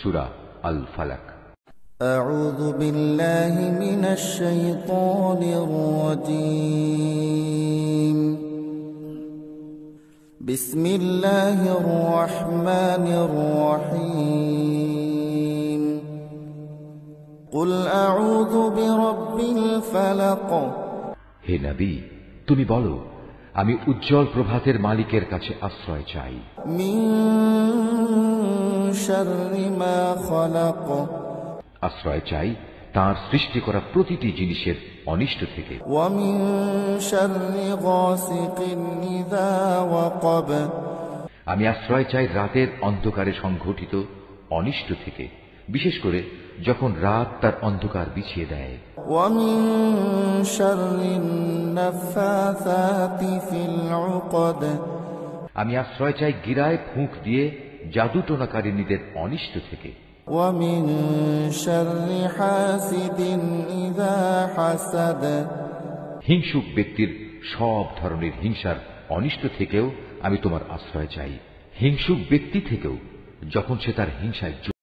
সূরা আল ফালাক। أعوذ بالله من الشيطان الرجيم. بسم الله الرحمن الرحيم. قل أعوذ برب الفلق. হে নবী, তুমি বলো, আমি উজ্জ্বল প্রভাতের মালিকের কাছে আশ্রয় চাই। মিন শাররি মা খালাক. আশ্রয় চাই তাঁর সৃষ্টি করা প্রতিটি জিনিসের অনিষ্ট থেকে। ওয়া মিন শাররি গাসিকিন ইযা ওয়াকাব. আমি আশ্রয় চাই রাতের অন্ধকারে সংঘটিত অনিষ্ট থেকে, বিশেষ করে যখন রাত তার অন্ধকার বিছিয়ে দেয়। ওয়া মিন শাররিন নাফাসাতি ফিল উকদ. আমি আশ্রয় চাই গিরায় ফুঁক দিয়ে জাদু টোনাকারিনীদের অনিষ্ট থেকে। ওয়া মিন শাররি হাসিদিন ইযা হাসাদ. হিংসুক ব্যক্তির সব ধরনের হিংসার অনিষ্ট থেকেও আমি তোমার আশ্রয় চাই। হিংসুক ব্যক্তি থেকেও যখন সে তার হিংসায়